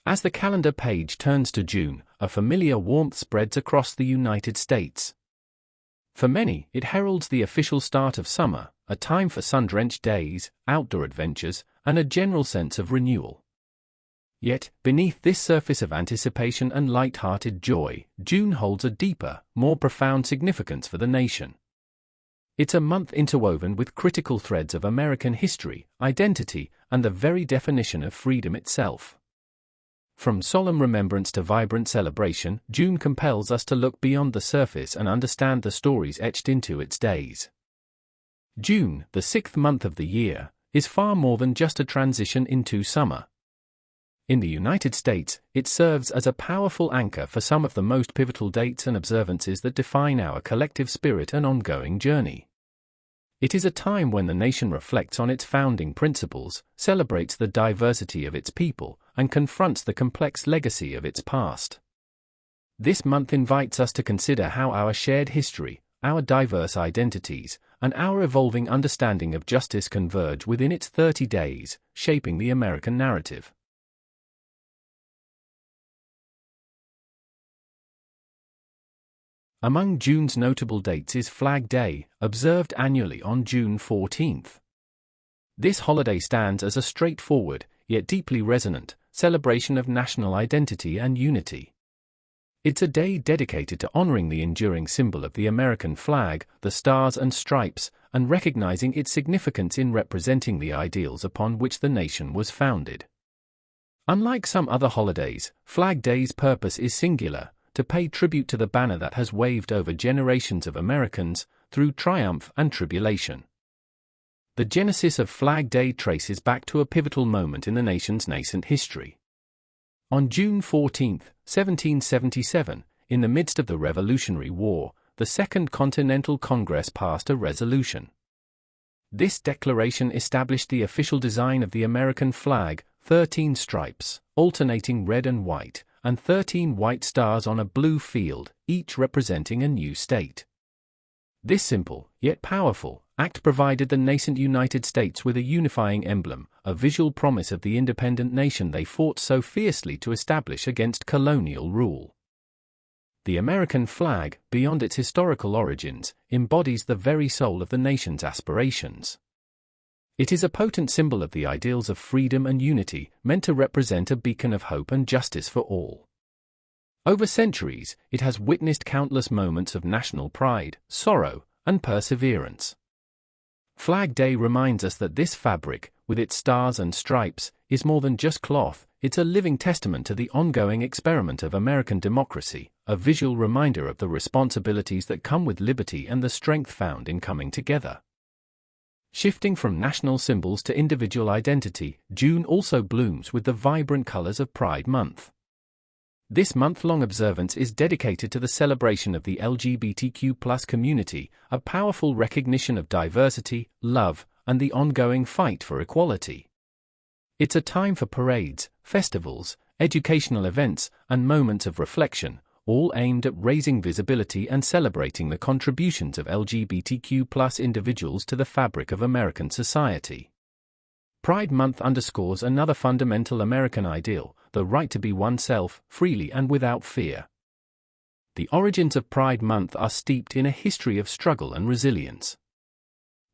As the calendar page turns to June, a familiar warmth spreads across the United States. For many, it heralds the official start of summer, a time for sun-drenched days, outdoor adventures, and a general sense of renewal. Yet, beneath this surface of anticipation and light-hearted joy, June holds a deeper, more profound significance for the nation. It's a month interwoven with critical threads of American history, identity, and the very definition of freedom itself. From solemn remembrance to vibrant celebration, June compels us to look beyond the surface and understand the stories etched into its days. June, the sixth month of the year, is far more than just a transition into summer. In the United States, it serves as a powerful anchor for some of the most pivotal dates and observances that define our collective spirit and ongoing journey. It is a time when the nation reflects on its founding principles, celebrates the diversity of its people, and confronts the complex legacy of its past. This month invites us to consider how our shared history, our diverse identities, and our evolving understanding of justice converge within its 30 days, shaping the American narrative. Among June's notable dates is Flag Day, observed annually on June 14th. This holiday stands as a straightforward, yet deeply resonant, celebration of national identity and unity. It's a day dedicated to honoring the enduring symbol of the American flag, the stars and stripes, and recognizing its significance in representing the ideals upon which the nation was founded. Unlike some other holidays, Flag Day's purpose is singular: to pay tribute to the banner that has waved over generations of Americans, through triumph and tribulation. The genesis of Flag Day traces back to a pivotal moment in the nation's nascent history. On June 14, 1777, in the midst of the Revolutionary War, the Second Continental Congress passed a resolution. This declaration established the official design of the American flag: 13 stripes, alternating red and white, and 13 white stars on a blue field, each representing a new state. This simple, yet powerful, act provided the nascent United States with a unifying emblem, a visual promise of the independent nation they fought so fiercely to establish against colonial rule. The American flag, beyond its historical origins, embodies the very soul of the nation's aspirations. It is a potent symbol of the ideals of freedom and unity, meant to represent a beacon of hope and justice for all. Over centuries, it has witnessed countless moments of national pride, sorrow, and perseverance. Flag Day reminds us that this fabric, with its stars and stripes, is more than just cloth. It's a living testament to the ongoing experiment of American democracy, a visual reminder of the responsibilities that come with liberty and the strength found in coming together. Shifting from national symbols to individual identity, June also blooms with the vibrant colors of Pride Month. This month-long observance is dedicated to the celebration of the LGBTQ+ community, a powerful recognition of diversity, love, and the ongoing fight for equality. It's a time for parades, festivals, educational events, and moments of reflection, all aimed at raising visibility and celebrating the contributions of LGBTQ+ individuals to the fabric of American society. Pride Month underscores another fundamental American ideal: the right to be oneself, freely and without fear. The origins of Pride Month are steeped in a history of struggle and resilience.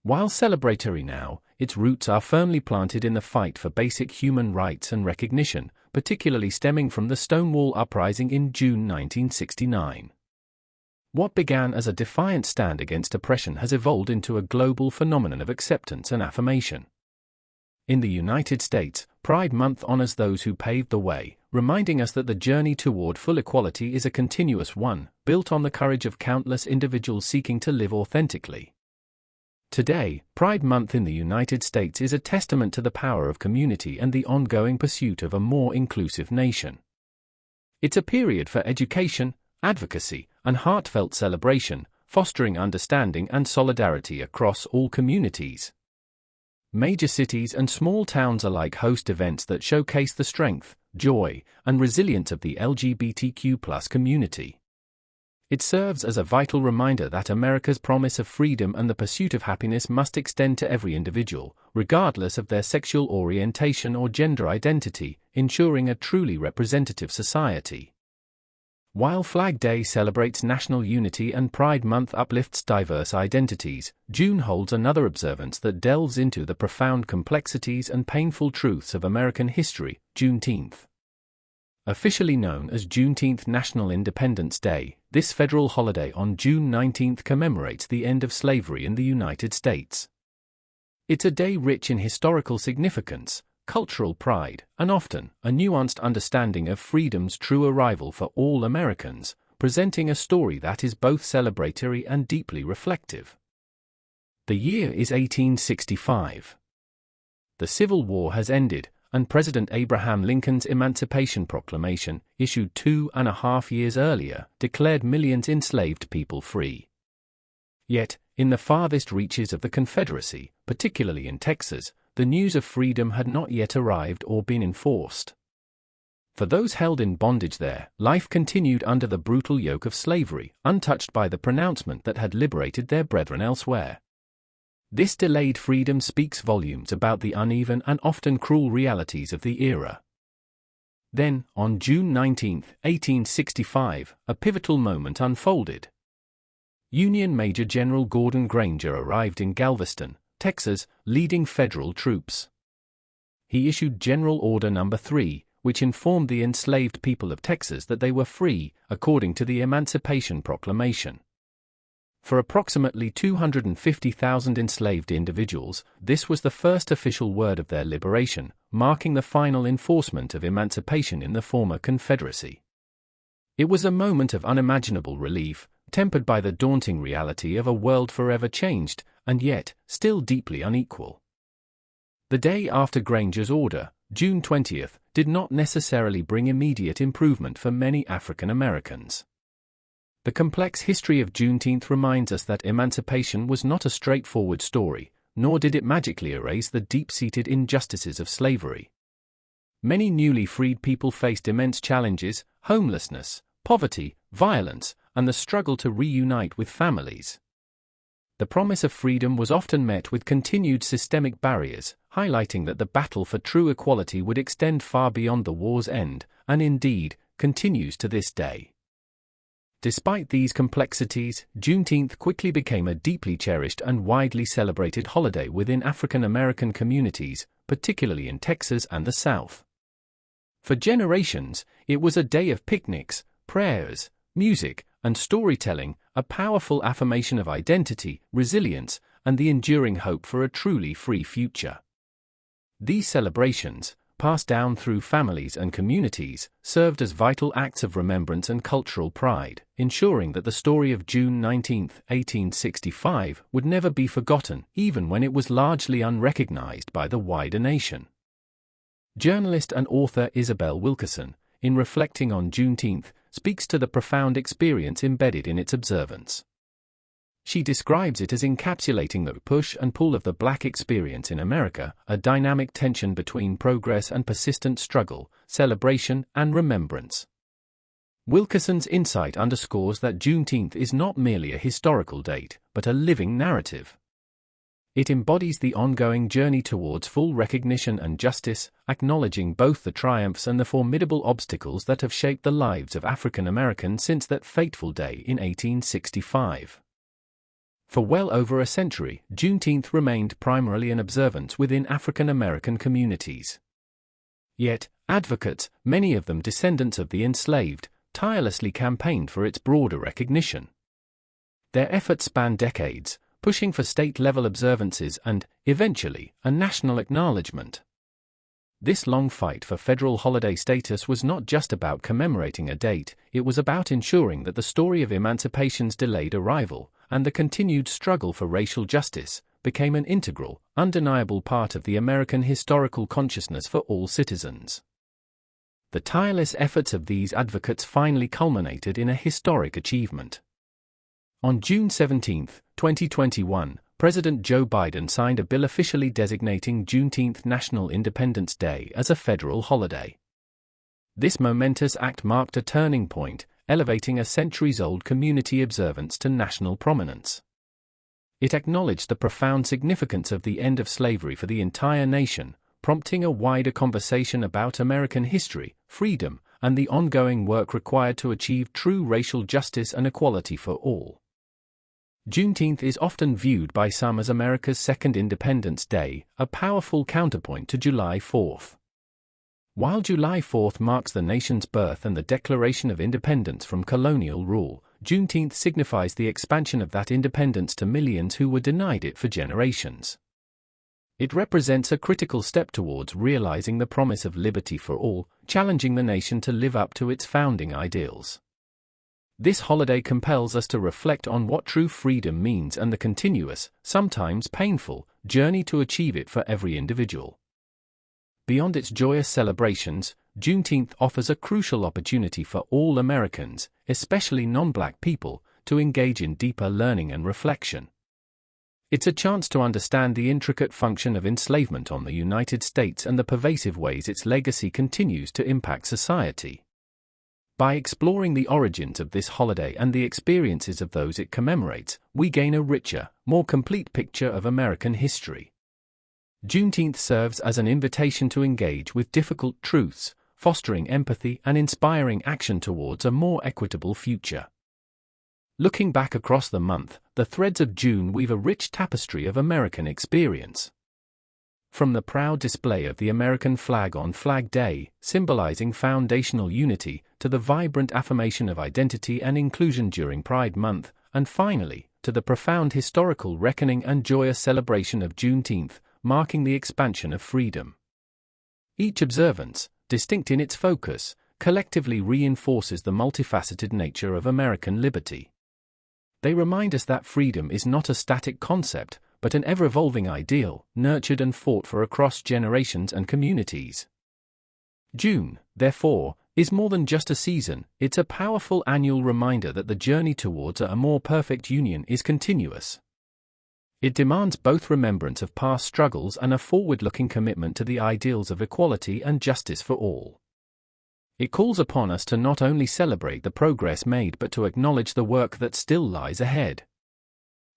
While celebratory now, its roots are firmly planted in the fight for basic human rights and recognition, particularly stemming from the Stonewall Uprising in June 1969. What began as a defiant stand against oppression has evolved into a global phenomenon of acceptance and affirmation. In the United States, Pride Month honors those who paved the way, reminding us that the journey toward full equality is a continuous one, built on the courage of countless individuals seeking to live authentically. Today, Pride Month in the United States is a testament to the power of community and the ongoing pursuit of a more inclusive nation. It's a period for education, advocacy, and heartfelt celebration, fostering understanding and solidarity across all communities. Major cities and small towns alike host events that showcase the strength, joy, and resilience of the LGBTQ+ community. It serves as a vital reminder that America's promise of freedom and the pursuit of happiness must extend to every individual, regardless of their sexual orientation or gender identity, ensuring a truly representative society. While Flag Day celebrates national unity and Pride Month uplifts diverse identities, June holds another observance that delves into the profound complexities and painful truths of American history, Juneteenth. Officially known as Juneteenth National Independence Day, this federal holiday on June 19 commemorates the end of slavery in the United States. It's a day rich in historical significance, cultural pride, and often a nuanced understanding of freedom's true arrival for all Americans, presenting a story that is both celebratory and deeply reflective. The year is 1865. The Civil War has ended, and President Abraham Lincoln's Emancipation Proclamation, issued 2.5 years earlier, declared millions enslaved people free. Yet, in the farthest reaches of the Confederacy, particularly in Texas, the news of freedom had not yet arrived or been enforced. For those held in bondage there, life continued under the brutal yoke of slavery, untouched by the pronouncement that had liberated their brethren elsewhere. This delayed freedom speaks volumes about the uneven and often cruel realities of the era. Then, on June 19, 1865, a pivotal moment unfolded. Union Major General Gordon Granger arrived in Galveston, Texas, leading federal troops. He issued General Order No. 3, which informed the enslaved people of Texas that they were free, according to the Emancipation Proclamation. For approximately 250,000 enslaved individuals, this was the first official word of their liberation, marking the final enforcement of emancipation in the former Confederacy. It was a moment of unimaginable relief, tempered by the daunting reality of a world forever changed, and yet, still deeply unequal. The day after Granger's order, June 20th, did not necessarily bring immediate improvement for many African Americans. The complex history of Juneteenth reminds us that emancipation was not a straightforward story, nor did it magically erase the deep-seated injustices of slavery. Many newly freed people faced immense challenges: homelessness, poverty, violence, and the struggle to reunite with families. The promise of freedom was often met with continued systemic barriers, highlighting that the battle for true equality would extend far beyond the war's end, and indeed, continues to this day. Despite these complexities, Juneteenth quickly became a deeply cherished and widely celebrated holiday within African American communities, particularly in Texas and the South. For generations, it was a day of picnics, prayers, music, and storytelling, a powerful affirmation of identity, resilience, and the enduring hope for a truly free future. These celebrations, passed down through families and communities, served as vital acts of remembrance and cultural pride, ensuring that the story of June 19, 1865, would never be forgotten, even when it was largely unrecognized by the wider nation. Journalist and author Isabel Wilkerson, in reflecting on Juneteenth, speaks to the profound experience embedded in its observance. She describes it as encapsulating the push and pull of the Black experience in America, a dynamic tension between progress and persistent struggle, celebration and remembrance. Wilkerson's insight underscores that Juneteenth is not merely a historical date, but a living narrative. It embodies the ongoing journey towards full recognition and justice, acknowledging both the triumphs and the formidable obstacles that have shaped the lives of African Americans since that fateful day in 1865. For well over a century, Juneteenth remained primarily an observance within African American communities. Yet, advocates, many of them descendants of the enslaved, tirelessly campaigned for its broader recognition. Their efforts spanned decades, pushing for state-level observances and, eventually, a national acknowledgement. This long fight for federal holiday status was not just about commemorating a date, it was about ensuring that the story of emancipation's delayed arrival, and the continued struggle for racial justice, became an integral, undeniable part of the American historical consciousness for all citizens. The tireless efforts of these advocates finally culminated in a historic achievement. On June 17, 2021, President Joe Biden signed a bill officially designating Juneteenth National Independence Day as a federal holiday. This momentous act marked a turning point, elevating a centuries-old community observance to national prominence. It acknowledged the profound significance of the end of slavery for the entire nation, prompting a wider conversation about American history, freedom, and the ongoing work required to achieve true racial justice and equality for all. Juneteenth is often viewed by some as America's second Independence Day, a powerful counterpoint to July 4th. While July 4th marks the nation's birth and the declaration of independence from colonial rule, Juneteenth signifies the expansion of that independence to millions who were denied it for generations. It represents a critical step towards realizing the promise of liberty for all, challenging the nation to live up to its founding ideals. This holiday compels us to reflect on what true freedom means and the continuous, sometimes painful, journey to achieve it for every individual. Beyond its joyous celebrations, Juneteenth offers a crucial opportunity for all Americans, especially non-Black people, to engage in deeper learning and reflection. It's a chance to understand the intricate function of enslavement on the United States and the pervasive ways its legacy continues to impact society. By exploring the origins of this holiday and the experiences of those it commemorates, we gain a richer, more complete picture of American history. Juneteenth serves as an invitation to engage with difficult truths, fostering empathy and inspiring action towards a more equitable future. Looking back across the month, the threads of June weave a rich tapestry of American experience. From the proud display of the American flag on Flag Day, symbolizing foundational unity, to the vibrant affirmation of identity and inclusion during Pride Month, and finally, to the profound historical reckoning and joyous celebration of Juneteenth, marking the expansion of freedom. Each observance, distinct in its focus, collectively reinforces the multifaceted nature of American liberty. They remind us that freedom is not a static concept, but an ever-evolving ideal, nurtured and fought for across generations and communities. June, therefore, is more than just a season, it's a powerful annual reminder that the journey towards a more perfect union is continuous. It demands both remembrance of past struggles and a forward-looking commitment to the ideals of equality and justice for all. It calls upon us to not only celebrate the progress made but to acknowledge the work that still lies ahead.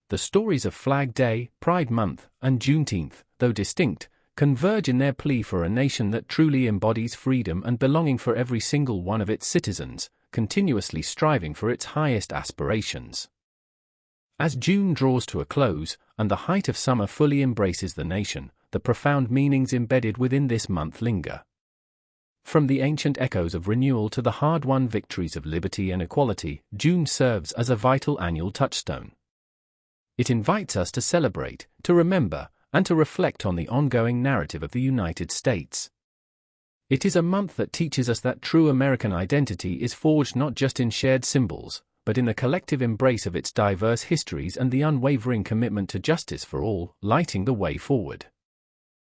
The stories of Flag Day, Pride Month, and Juneteenth, though distinct, converge in their plea for a nation that truly embodies freedom and belonging for every single one of its citizens, continuously striving for its highest aspirations. As June draws to a close, and the height of summer fully embraces the nation, the profound meanings embedded within this month linger. From the ancient echoes of renewal to the hard-won victories of liberty and equality, June serves as a vital annual touchstone. It invites us to celebrate, to remember, and to reflect on the ongoing narrative of the United States. It is a month that teaches us that true American identity is forged not just in shared symbols, but in the collective embrace of its diverse histories and the unwavering commitment to justice for all, lighting the way forward.